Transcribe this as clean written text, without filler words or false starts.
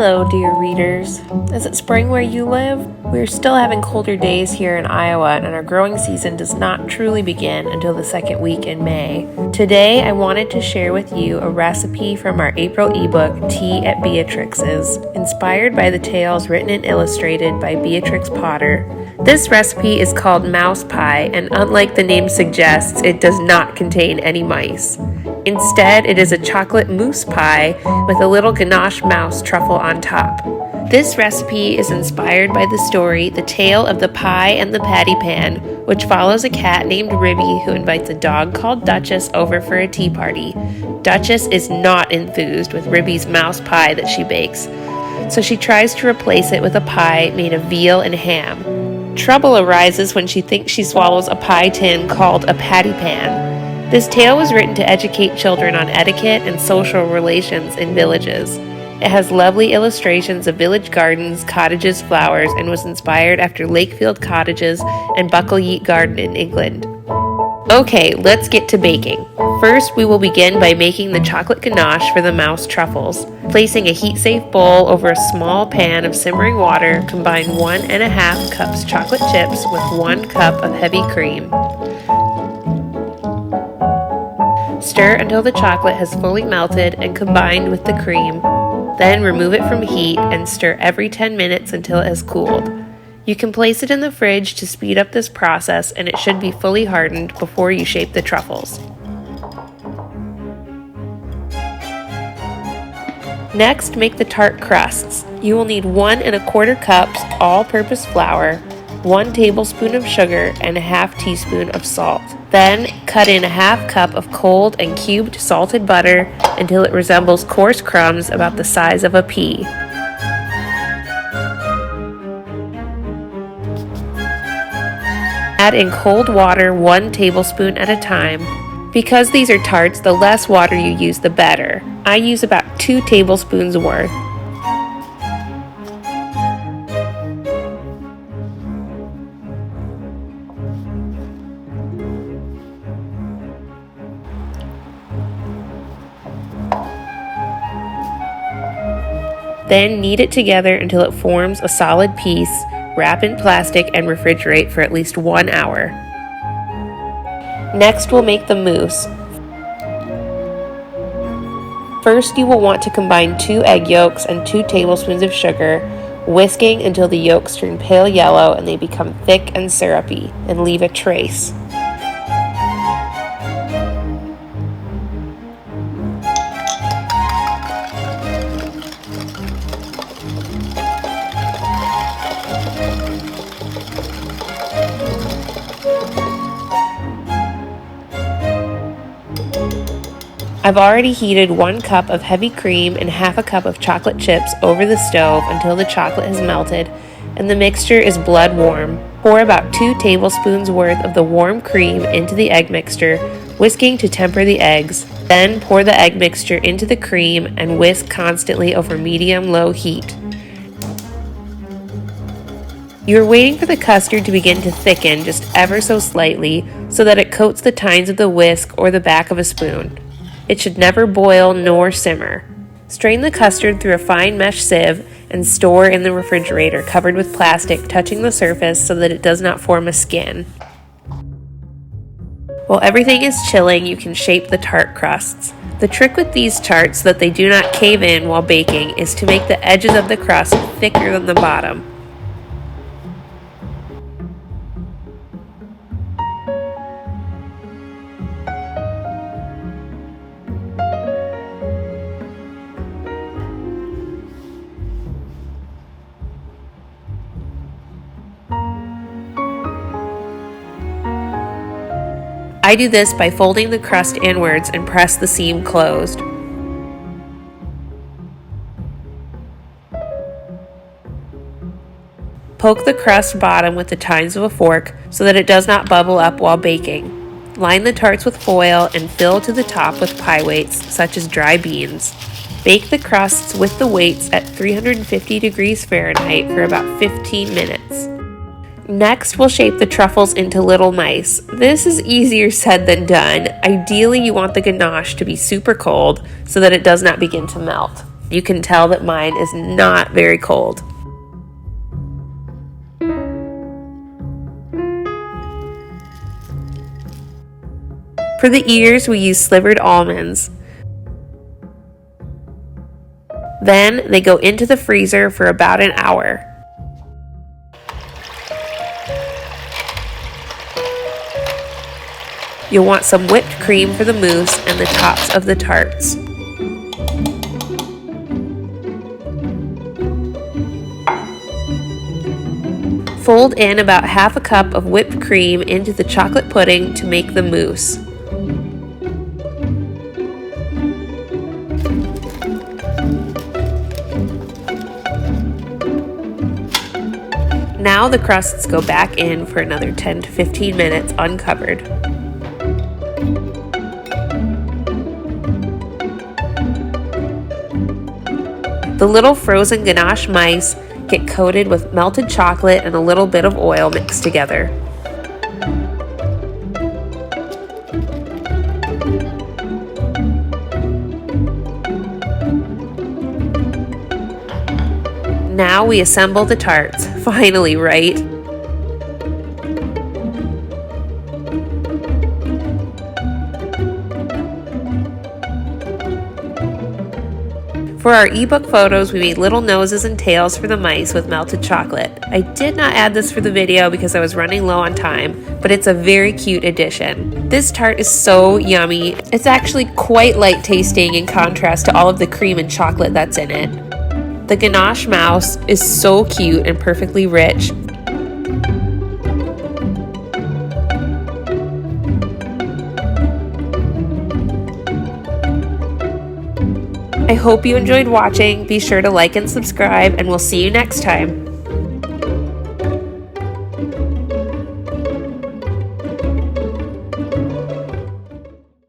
Hello, dear readers. Is it spring where you live? We're still having colder days here in Iowa, and our growing season does not truly begin until the second week in May. Today, I wanted to share with you a recipe from our April ebook, Tea at Beatrix's, inspired by the tales written and illustrated by Beatrix Potter. This recipe is called mouse pie, and unlike the name suggests, it does not contain any mice. Instead, it is a chocolate mousse pie with a little ganache mouse truffle on top. This recipe is inspired by the story The Tale of the Pie and the Patty Pan, which follows a cat named Ribby who invites a dog called Duchess over for a tea party. Duchess is not enthused with Ribby's mouse pie that she bakes, so she tries to replace it with a pie made of veal and ham. Trouble arises when she thinks she swallows a pie tin called a patty pan. This tale was written to educate children on etiquette and social relations in villages. It has lovely illustrations of village gardens, cottages, flowers, and was inspired after Lakefield cottages and Buckleyeat Garden in England. Okay, let's get to baking. First, we will begin by making the chocolate ganache for the mouse truffles. Placing a heat-safe bowl over a small pan of simmering water, combine 1.5 cups chocolate chips with 1 cup of heavy cream. Stir until the chocolate has fully melted and combined with the cream. Then remove it from heat and stir every 10 minutes until it has cooled. You can place it in the fridge to speed up this process, and it should be fully hardened before you shape the truffles. Next, make the tart crusts. You will need 1.25 cups all-purpose flour, 1 tablespoon of sugar, and a half teaspoon of salt. Then, cut in a half cup of cold and cubed salted butter until it resembles coarse crumbs about the size of a pea. Add in cold water 1 tablespoon at a time. Because these are tarts, the less water you use, the better. I use about 2 tablespoons worth. Then knead it together until it forms a solid piece, wrap in plastic, and refrigerate for at least 1 hour. Next, we'll make the mousse. First, you will want to combine 2 egg yolks and 2 tablespoons of sugar, whisking until the yolks turn pale yellow and they become thick and syrupy, and leave a trace. I've already heated 1 cup of heavy cream and half a cup of chocolate chips over the stove until the chocolate has melted and the mixture is blood warm. Pour about 2 tablespoons worth of the warm cream into the egg mixture, whisking to temper the eggs. Then pour the egg mixture into the cream and whisk constantly over medium-low heat. You're waiting for the custard to begin to thicken just ever so slightly so that it coats the tines of the whisk or the back of a spoon. It should never boil nor simmer. Strain the custard through a fine mesh sieve and store in the refrigerator covered with plastic touching the surface so that it does not form a skin. While everything is chilling, you can shape the tart crusts. The trick with these tarts so that they do not cave in while baking is to make the edges of the crust thicker than the bottom. I do this by folding the crust inwards and press the seam closed. Poke the crust bottom with the tines of a fork so that it does not bubble up while baking. Line the tarts with foil and fill to the top with pie weights, such as dry beans. Bake the crusts with the weights at 350 degrees Fahrenheit for about 15 minutes. Next, we'll shape the truffles into little mice. This is easier said than done. Ideally, you want the ganache to be super cold so that it does not begin to melt. You can tell that mine is not very cold. For the ears, we use slivered almonds. Then they go into the freezer for about an hour. You'll want some whipped cream for the mousse and the tops of the tarts. Fold in about half a cup of whipped cream into the chocolate pudding to make the mousse. Now the crusts go back in for another 10 to 15 minutes uncovered. The little frozen ganache mice get coated with melted chocolate and a little bit of oil mixed together. Now we assemble the tarts. Finally, right? For our ebook photos, we made little noses and tails for the mice with melted chocolate. I did not add this for the video because I was running low on time, but it's a very cute addition. This tart is so yummy. It's actually quite light tasting in contrast to all of the cream and chocolate that's in it. The ganache mouse is so cute and perfectly rich. I hope you enjoyed watching. Be sure to like and subscribe, and we'll see you next time.